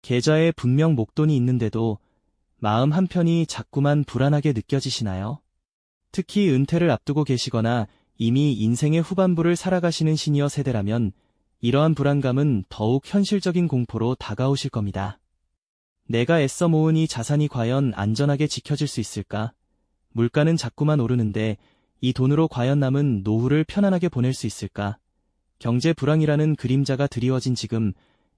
계좌에 분명 목돈이 있는데도 마음 한편이 자꾸만 불안하게 느껴지시나요? 특히 은퇴를 앞두고 계시거나 이미 인생의 후반부를 살아가시는 시니어 세대라면 이러한 불안감은 더욱 현실적인 공포로 다가오실 겁니다. 내가 애써 모은 이 자산이 과연 안전하게 지켜질 수 있을까? 물가는 자꾸만 오르는데 이 돈으로 과연 남은 노후를 편안하게 보낼 수 있을까? 경제 불황이라는 그림자가 드리워진 지금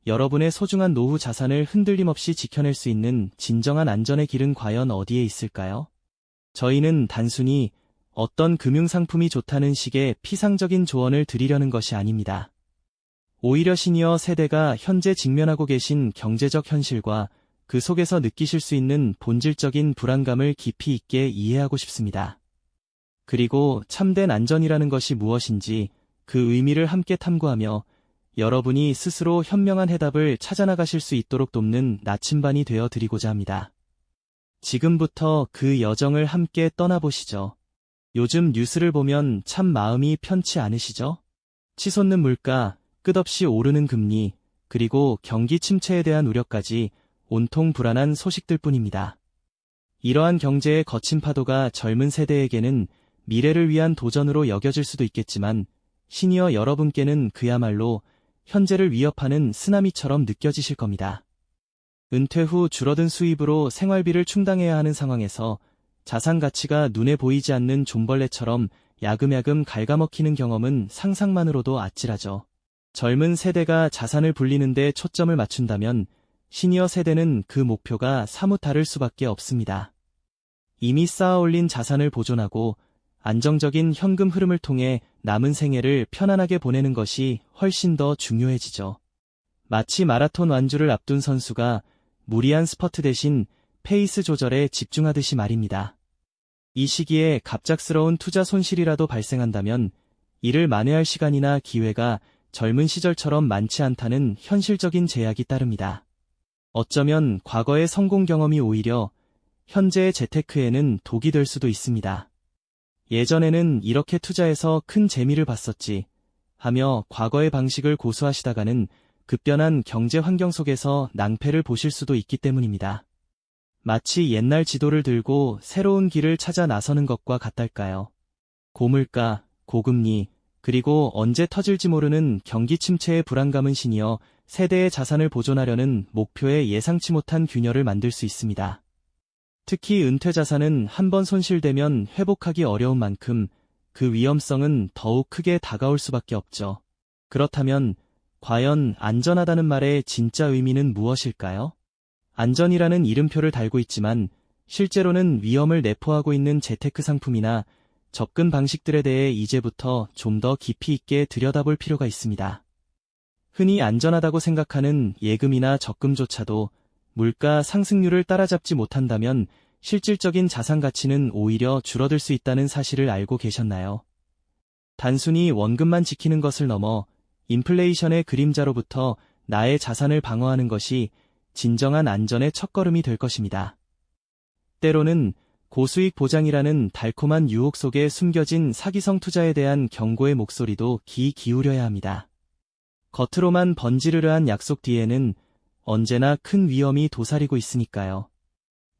여러분의 소중한 노후 자산을 흔들림 없이 지켜낼 수 있는 진정한 안전의 길은 과연 어디에 있을까요? 저희는 단순히 어떤 금융상품이 좋다는 식의 피상적인 조언을 드리려는 것이 아닙니다. 오히려 시니어 세대가 현재 직면하고 계신 경제적 현실과 그 속에서 느끼실 수 있는 본질적인 불안감을 깊이 있게 이해하고 싶습니다. 그리고 참된 안전이라는 것이 무엇인지 그 의미를 함께 탐구하며 여러분이 스스로 현명한 해답을 찾아나가실 수 있도록 돕는 나침반이 되어 드리고자 합니다. 지금부터 그 여정을 함께 떠나보시죠. 요즘 뉴스를 보면 참 마음이 편치 않으시죠? 치솟는 물가, 끝없이 오르는 금리, 그리고 경기 침체에 대한 우려까지 온통 불안한 소식들 뿐입니다. 이러한 경제의 거친 파도가 젊은 세대에게는 미래를 위한 도전으로 여겨질 수도 있겠지만 시니어 여러분께는 그야말로 현재를 위협하는 쓰나미처럼 느껴지실 겁니다. 은퇴 후 줄어든 수입으로 생활비를 충당해야 하는 상황에서 자산 가치가 눈에 보이지 않는 좀벌레처럼 야금야금 갉아먹히는 경험은 상상만으로도 아찔하죠. 젊은 세대가 자산을 불리는 데 초점을 맞춘다면 시니어 세대는 그 목표가 사뭇 다를 수밖에 없습니다. 이미 쌓아올린 자산을 보존하고 안정적인 현금 흐름을 통해 남은 생애를 편안하게 보내는 것이 훨씬 더 중요해지죠. 마치 마라톤 완주를 앞둔 선수가 무리한 스퍼트 대신 페이스 조절에 집중하듯이 말입니다. 이 시기에 갑작스러운 투자 손실이라도 발생한다면 이를 만회할 시간이나 기회가 젊은 시절처럼 많지 않다는 현실적인 제약이 따릅니다. 어쩌면 과거의 성공 경험이 오히려 현재의 재테크에는 독이 될 수도 있습니다. 예전에는 이렇게 투자해서 큰 재미를 봤었지 하며 과거의 방식을 고수하시다가는 급변한 경제 환경 속에서 낭패를 보실 수도 있기 때문입니다. 마치 옛날 지도를 들고 새로운 길을 찾아 나서는 것과 같달까요? 고물가, 고금리, 그리고 언제 터질지 모르는 경기 침체의 불안감은 시니어 세대의 자산을 보존하려는 목표에 예상치 못한 균열을 만들 수 있습니다. 특히 은퇴 자산은 한번 손실되면 회복하기 어려운 만큼 그 위험성은 더욱 크게 다가올 수밖에 없죠. 그렇다면 과연 안전하다는 말의 진짜 의미는 무엇일까요? 안전이라는 이름표를 달고 있지만 실제로는 위험을 내포하고 있는 재테크 상품이나 접근 방식들에 대해 이제부터 좀 더 깊이 있게 들여다볼 필요가 있습니다. 흔히 안전하다고 생각하는 예금이나 적금조차도 물가 상승률을 따라잡지 못한다면 실질적인 자산 가치는 오히려 줄어들 수 있다는 사실을 알고 계셨나요? 단순히 원금만 지키는 것을 넘어 인플레이션의 그림자로부터 나의 자산을 방어하는 것이 진정한 안전의 첫걸음이 될 것입니다. 때로는 고수익 보장이라는 달콤한 유혹 속에 숨겨진 사기성 투자에 대한 경고의 목소리도 귀 기울여야 합니다. 겉으로만 번지르르한 약속 뒤에는 언제나 큰 위험이 도사리고 있으니까요.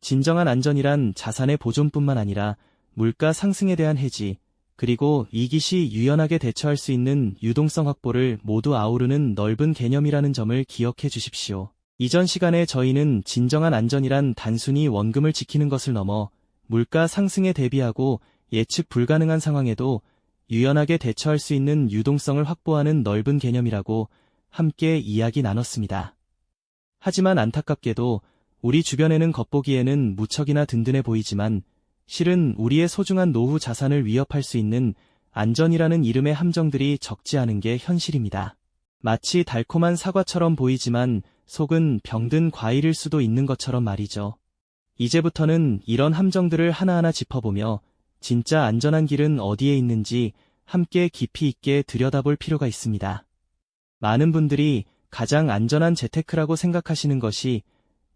진정한 안전이란 자산의 보존뿐만 아니라 물가 상승에 대한 해지, 그리고 위기 시 유연하게 대처할 수 있는 유동성 확보를 모두 아우르는 넓은 개념이라는 점을 기억해 주십시오. 이전 시간에 저희는 진정한 안전이란 단순히 원금을 지키는 것을 넘어 물가 상승에 대비하고 예측 불가능한 상황에도 유연하게 대처할 수 있는 유동성을 확보하는 넓은 개념이라고 함께 이야기 나눴습니다. 하지만 안타깝게도 우리 주변에는 겉보기에는 무척이나 든든해 보이지만 실은 우리의 소중한 노후 자산을 위협할 수 있는 안전이라는 이름의 함정들이 적지 않은 게 현실입니다. 마치 달콤한 사과처럼 보이지만 속은 병든 과일일 수도 있는 것처럼 말이죠. 이제부터는 이런 함정들을 하나하나 짚어보며 진짜 안전한 길은 어디에 있는지 함께 깊이 있게 들여다볼 필요가 있습니다. 많은 분들이 가장 안전한 재테크라고 생각하시는 것이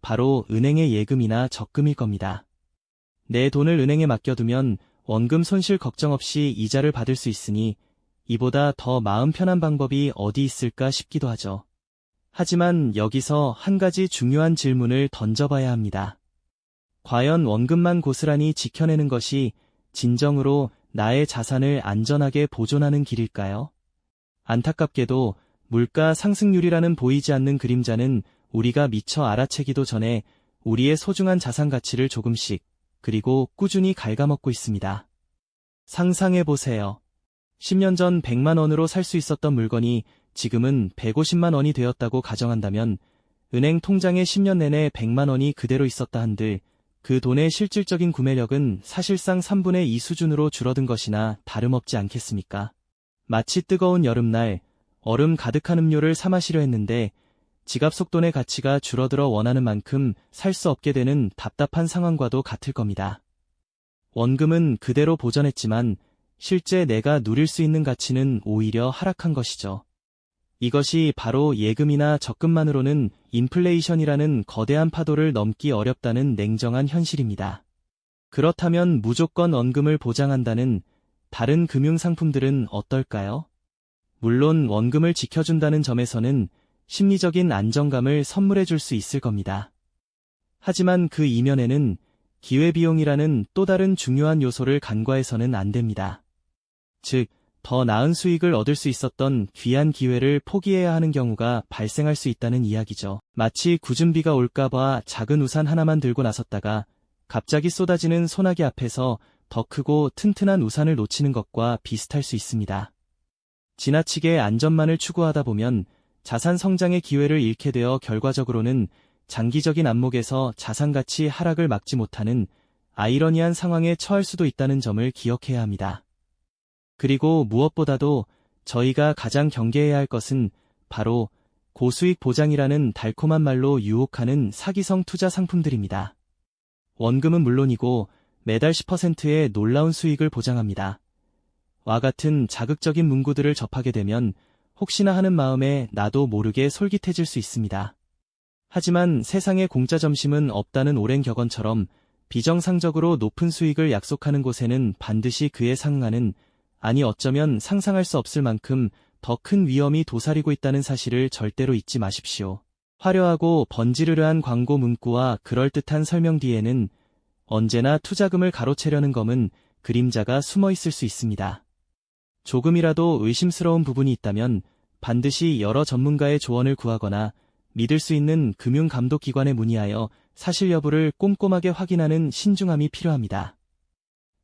바로 은행의 예금이나 적금일 겁니다. 내 돈을 은행에 맡겨두면 원금 손실 걱정 없이 이자를 받을 수 있으니 이보다 더 마음 편한 방법이 어디 있을까 싶기도 하죠. 하지만 여기서 한 가지 중요한 질문을 던져봐야 합니다. 과연 원금만 고스란히 지켜내는 것이 진정으로 나의 자산을 안전하게 보존하는 길일까요? 안타깝게도 물가 상승률이라는 보이지 않는 그림자는 우리가 미처 알아채기도 전에 우리의 소중한 자산 가치를 조금씩 그리고 꾸준히 갉아먹고 있습니다. 상상해보세요. 10년 전 100만 원으로 살 수 있었던 물건이 지금은 150만 원이 되었다고 가정한다면 은행 통장에 10년 내내 100만 원이 그대로 있었다 한들 그 돈의 실질적인 구매력은 사실상 3분의 2 수준으로 줄어든 것이나 다름없지 않겠습니까? 마치 뜨거운 여름날 얼음 가득한 음료를 사 마시려 했는데 지갑 속 돈의 가치가 줄어들어 원하는 만큼 살 수 없게 되는 답답한 상황과도 같을 겁니다. 원금은 그대로 보전했지만 실제 내가 누릴 수 있는 가치는 오히려 하락한 것이죠. 이것이 바로 예금이나 적금만으로는 인플레이션이라는 거대한 파도를 넘기 어렵다는 냉정한 현실입니다. 그렇다면 무조건 원금을 보장한다는 다른 금융상품들은 어떨까요? 물론 원금을 지켜준다는 점에서는 심리적인 안정감을 선물해 줄 수 있을 겁니다. 하지만 그 이면에는 기회비용이라는 또 다른 중요한 요소를 간과해서는 안 됩니다. 즉, 더 나은 수익을 얻을 수 있었던 귀한 기회를 포기해야 하는 경우가 발생할 수 있다는 이야기죠. 마치 굳은 비가 올까봐 작은 우산 하나만 들고 나섰다가 갑자기 쏟아지는 소나기 앞에서 더 크고 튼튼한 우산을 놓치는 것과 비슷할 수 있습니다. 지나치게 안전만을 추구하다 보면 자산 성장의 기회를 잃게 되어 결과적으로는 장기적인 안목에서 자산 가치 하락을 막지 못하는 아이러니한 상황에 처할 수도 있다는 점을 기억해야 합니다. 그리고 무엇보다도 저희가 가장 경계해야 할 것은 바로 고수익 보장이라는 달콤한 말로 유혹하는 사기성 투자 상품들입니다. 원금은 물론이고 매달 10%의 놀라운 수익을 보장합니다. 와 같은 자극적인 문구들을 접하게 되면 혹시나 하는 마음에 나도 모르게 솔깃해질 수 있습니다. 하지만 세상에 공짜 점심은 없다는 오랜 격언처럼 비정상적으로 높은 수익을 약속하는 곳에는 반드시 그에 상응하는, 아니 어쩌면 상상할 수 없을 만큼 더 큰 위험이 도사리고 있다는 사실을 절대로 잊지 마십시오. 화려하고 번지르르한 광고 문구와 그럴듯한 설명 뒤에는 언제나 투자금을 가로채려는 검은 그림자가 숨어 있을 수 있습니다. 조금이라도 의심스러운 부분이 있다면 반드시 여러 전문가의 조언을 구하거나 믿을 수 있는 금융감독기관에 문의하여 사실 여부를 꼼꼼하게 확인하는 신중함이 필요합니다.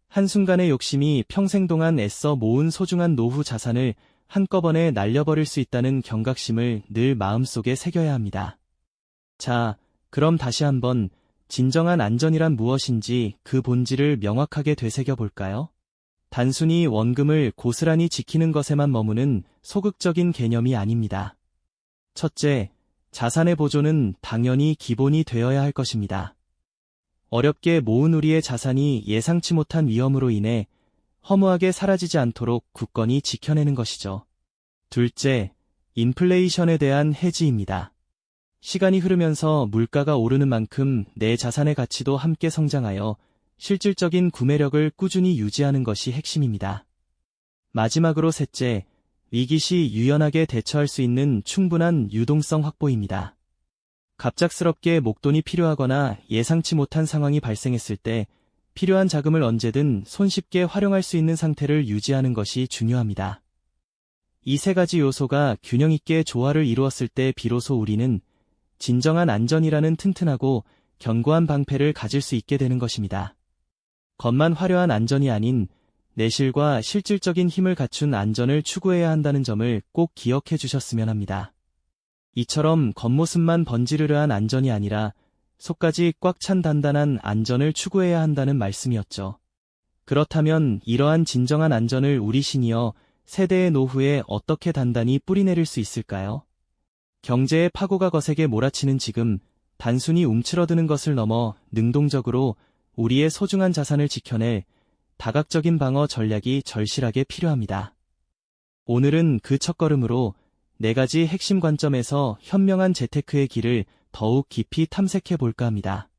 한순간의 욕심이 평생 동안 애써 모은 소중한 노후 자산을 한꺼번에 날려버릴 수 있다는 경각심을 늘 마음속에 새겨야 합니다. 자, 그럼 다시 한번 진정한 안전이란 무엇인지 그 본질을 명확하게 되새겨 볼까요? 단순히 원금을 고스란히 지키는 것에만 머무는 소극적인 개념이 아닙니다. 첫째, 자산의 보존은 당연히 기본이 되어야 할 것입니다. 어렵게 모은 우리의 자산이 예상치 못한 위험으로 인해 허무하게 사라지지 않도록 굳건히 지켜내는 것이죠. 둘째, 인플레이션에 대한 해지입니다. 시간이 흐르면서 물가가 오르는 만큼 내 자산의 가치도 함께 성장하여 실질적인 구매력을 꾸준히 유지하는 것이 핵심입니다. 마지막으로 셋째, 위기 시 유연하게 대처할 수 있는 충분한 유동성 확보입니다. 갑작스럽게 목돈이 필요하거나 예상치 못한 상황이 발생했을 때 필요한 자금을 언제든 손쉽게 활용할 수 있는 상태를 유지하는 것이 중요합니다. 이 세 가지 요소가 균형 있게 조화를 이루었을 때 비로소 우리는 진정한 안전이라는 튼튼하고 견고한 방패를 가질 수 있게 되는 것입니다. 겉만 화려한 안전이 아닌 내실과 실질적인 힘을 갖춘 안전을 추구해야 한다는 점을 꼭 기억해 주셨으면 합니다. 이처럼 겉모습만 번지르르한 안전이 아니라 속까지 꽉 찬 단단한 안전을 추구해야 한다는 말씀이었죠. 그렇다면 이러한 진정한 안전을 우리 시니어 세대의 노후에 어떻게 단단히 뿌리내릴 수 있을까요? 경제의 파고가 거세게 몰아치는 지금, 단순히 움츠러드는 것을 넘어 능동적으로 우리의 소중한 자산을 지켜낼 다각적인 방어 전략이 절실하게 필요합니다. 오늘은 그 첫걸음으로 4가지 핵심 관점에서 현명한 재테크의 길을 더욱 깊이 탐색해 볼까 합니다.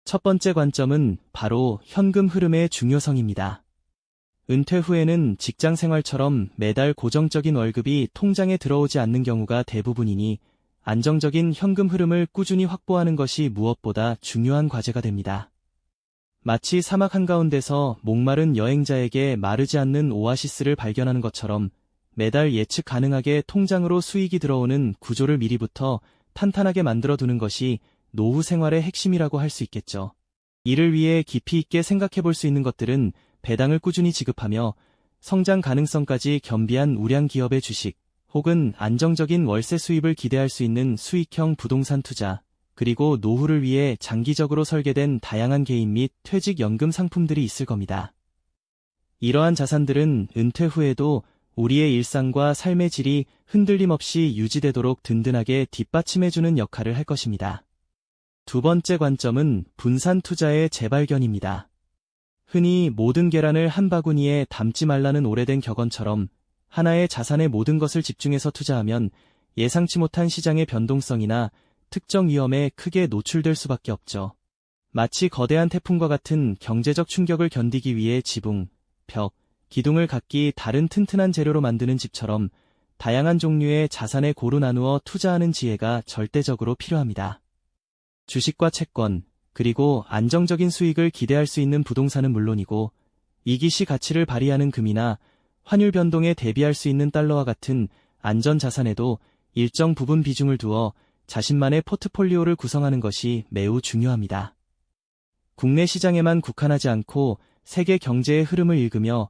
첫 번째 관점은 바로 현금 흐름의 중요성입니다. 은퇴 후에는 직장 생활처럼 매달 고정적인 월급이 통장에 들어오지 않는 경우가 대부분이니 안정적인 현금 흐름을 꾸준히 확보하는 것이 무엇보다 중요한 과제가 됩니다. 마치 사막 한가운데서 목마른 여행자에게 마르지 않는 오아시스를 발견하는 것처럼 매달 예측 가능하게 통장으로 수익이 들어오는 구조를 미리부터 탄탄하게 만들어 두는 것이 노후 생활의 핵심이라고 할 수 있겠죠. 이를 위해 깊이 있게 생각해 볼 수 있는 것들은 배당을 꾸준히 지급하며 성장 가능성까지 겸비한 우량 기업의 주식, 혹은 안정적인 월세 수입을 기대할 수 있는 수익형 부동산 투자, 그리고 노후를 위해 장기적으로 설계된 다양한 개인 및 퇴직연금 상품들이 있을 겁니다. 이러한 자산들은 은퇴 후에도 우리의 일상과 삶의 질이 흔들림 없이 유지되도록 든든하게 뒷받침해주는 역할을 할 것입니다. 두 번째 관점은 분산 투자의 재발견입니다. 흔히 모든 계란을 한 바구니에 담지 말라는 오래된 격언처럼 하나의 자산에 모든 것을 집중해서 투자하면 예상치 못한 시장의 변동성이나 특정 위험에 크게 노출될 수밖에 없죠. 마치 거대한 태풍과 같은 경제적 충격을 견디기 위해 지붕, 벽, 기둥을 각기 다른 튼튼한 재료로 만드는 집처럼 다양한 종류의 자산에 고루 나누어 투자하는 지혜가 절대적으로 필요합니다. 주식과 채권, 그리고 안정적인 수익을 기대할 수 있는 부동산은 물론이고 이기시 가치를 발휘하는 금이나 환율 변동에 대비할 수 있는 달러와 같은 안전 자산에도 일정 부분 비중을 두어 자신만의 포트폴리오를 구성하는 것이 매우 중요합니다. 국내 시장에만 국한하지 않고 세계 경제의 흐름을 읽으며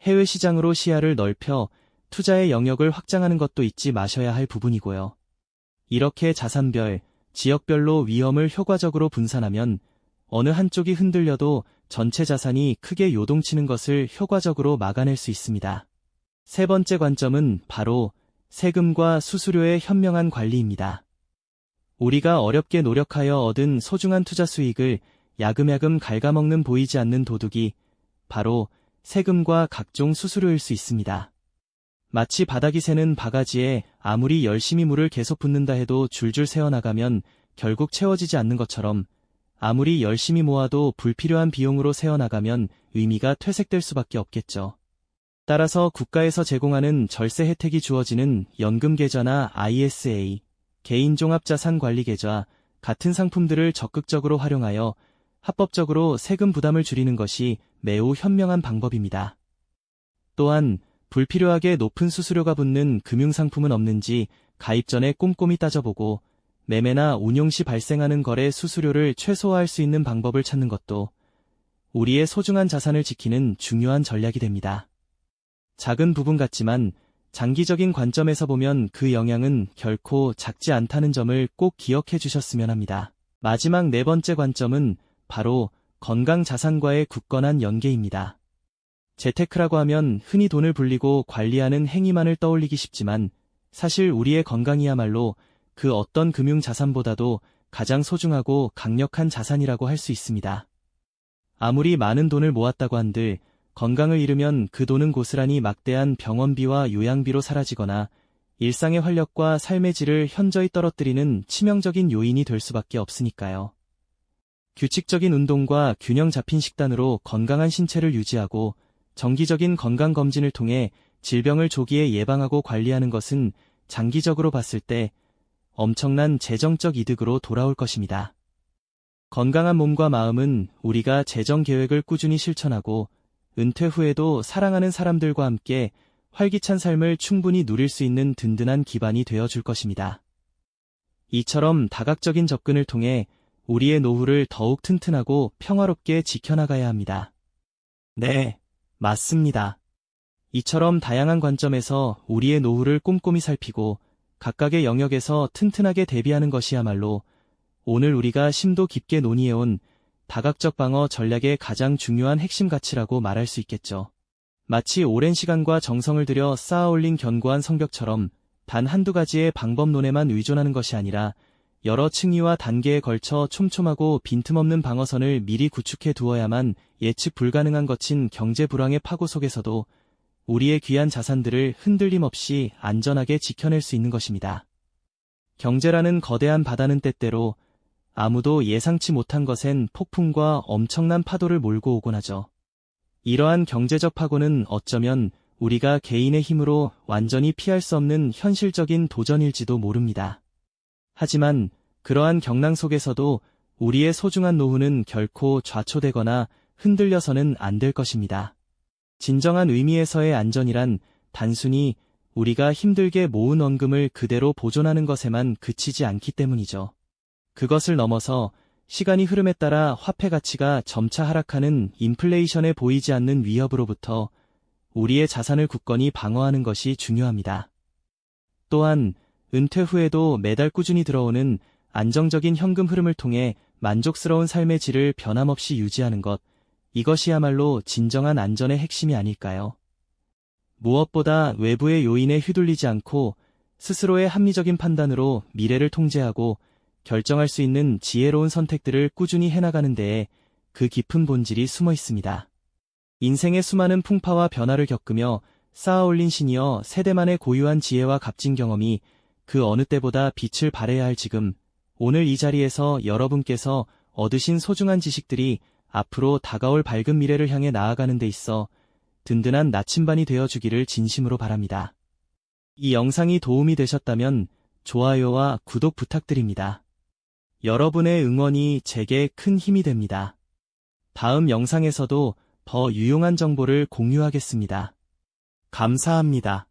해외 시장으로 시야를 넓혀 투자의 영역을 확장하는 것도 잊지 마셔야 할 부분이고요. 이렇게 자산별, 지역별로 위험을 효과적으로 분산하면 어느 한쪽이 흔들려도 전체 자산이 크게 요동치는 것을 효과적으로 막아낼 수 있습니다. 세 번째 관점은 바로 세금과 수수료의 현명한 관리입니다. 우리가 어렵게 노력하여 얻은 소중한 투자 수익을 야금야금 갉아먹는 보이지 않는 도둑이 바로 세금과 각종 수수료일 수 있습니다. 마치 바닥이 새는 바가지에 아무리 열심히 물을 계속 붓는다 해도 줄줄 새어나가면 결국 채워지지 않는 것처럼 아무리 열심히 모아도 불필요한 비용으로 새어나가면 의미가 퇴색될 수밖에 없겠죠. 따라서 국가에서 제공하는 절세 혜택이 주어지는 연금계좌나 ISA, 개인종합자산관리계좌 같은 상품들을 적극적으로 활용하여 합법적으로 세금 부담을 줄이는 것이 매우 현명한 방법입니다. 또한 불필요하게 높은 수수료가 붙는 금융상품은 없는지 가입 전에 꼼꼼히 따져보고 매매나 운용 시 발생하는 거래 수수료를 최소화할 수 있는 방법을 찾는 것도 우리의 소중한 자산을 지키는 중요한 전략이 됩니다. 작은 부분 같지만 장기적인 관점에서 보면 그 영향은 결코 작지 않다는 점을 꼭 기억해 주셨으면 합니다. 마지막 네 번째 관점은 바로 건강 자산과의 굳건한 연계입니다. 재테크라고 하면 흔히 돈을 불리고 관리하는 행위만을 떠올리기 쉽지만 사실 우리의 건강이야말로 그 어떤 금융 자산보다도 가장 소중하고 강력한 자산이라고 할 수 있습니다. 아무리 많은 돈을 모았다고 한들 건강을 잃으면 그 돈은 고스란히 막대한 병원비와 요양비로 사라지거나 일상의 활력과 삶의 질을 현저히 떨어뜨리는 치명적인 요인이 될 수밖에 없으니까요. 규칙적인 운동과 균형 잡힌 식단으로 건강한 신체를 유지하고 정기적인 건강검진을 통해 질병을 조기에 예방하고 관리하는 것은 장기적으로 봤을 때 엄청난 재정적 이득으로 돌아올 것입니다. 건강한 몸과 마음은 우리가 재정 계획을 꾸준히 실천하고 은퇴 후에도 사랑하는 사람들과 함께 활기찬 삶을 충분히 누릴 수 있는 든든한 기반이 되어줄 것입니다. 이처럼 다각적인 접근을 통해 우리의 노후를 더욱 튼튼하고 평화롭게 지켜나가야 합니다. 네, 맞습니다. 이처럼 다양한 관점에서 우리의 노후를 꼼꼼히 살피고 각각의 영역에서 튼튼하게 대비하는 것이야말로 오늘 우리가 심도 깊게 논의해온 다각적 방어 전략의 가장 중요한 핵심 가치라고 말할 수 있겠죠. 마치 오랜 시간과 정성을 들여 쌓아올린 견고한 성벽처럼 단 한두 가지의 방법론에만 의존하는 것이 아니라 여러 층위와 단계에 걸쳐 촘촘하고 빈틈없는 방어선을 미리 구축해 두어야만 예측 불가능한 거친 경제 불황의 파고 속에서도 우리의 귀한 자산들을 흔들림 없이 안전하게 지켜낼 수 있는 것입니다. 경제라는 거대한 바다는 때때로 아무도 예상치 못한 것엔 폭풍과 엄청난 파도를 몰고 오곤 하죠. 이러한 경제적 파고는 어쩌면 우리가 개인의 힘으로 완전히 피할 수 없는 현실적인 도전일지도 모릅니다. 하지만 그러한 경랑 속에서도 우리의 소중한 노후는 결코 좌초되거나 흔들려서는 안 될 것입니다. 진정한 의미에서의 안전이란 단순히 우리가 힘들게 모은 원금을 그대로 보존하는 것에만 그치지 않기 때문이죠. 그것을 넘어서 시간이 흐름에 따라 화폐 가치가 점차 하락하는 인플레이션에 보이지 않는 위협으로부터 우리의 자산을 굳건히 방어하는 것이 중요합니다. 또한 은퇴 후에도 매달 꾸준히 들어오는 안정적인 현금 흐름을 통해 만족스러운 삶의 질을 변함없이 유지하는 것, 이것이야말로 진정한 안전의 핵심이 아닐까요? 무엇보다 외부의 요인에 휘둘리지 않고 스스로의 합리적인 판단으로 미래를 통제하고 결정할 수 있는 지혜로운 선택들을 꾸준히 해나가는 데에 그 깊은 본질이 숨어 있습니다. 인생의 수많은 풍파와 변화를 겪으며 쌓아올린 시니어 세대만의 고유한 지혜와 값진 경험이 그 어느 때보다 빛을 발해야 할 지금, 오늘 이 자리에서 여러분께서 얻으신 소중한 지식들이 앞으로 다가올 밝은 미래를 향해 나아가는 데 있어 든든한 나침반이 되어주기를 진심으로 바랍니다. 이 영상이 도움이 되셨다면 좋아요와 구독 부탁드립니다. 여러분의 응원이 제게 큰 힘이 됩니다. 다음 영상에서도 더 유용한 정보를 공유하겠습니다. 감사합니다.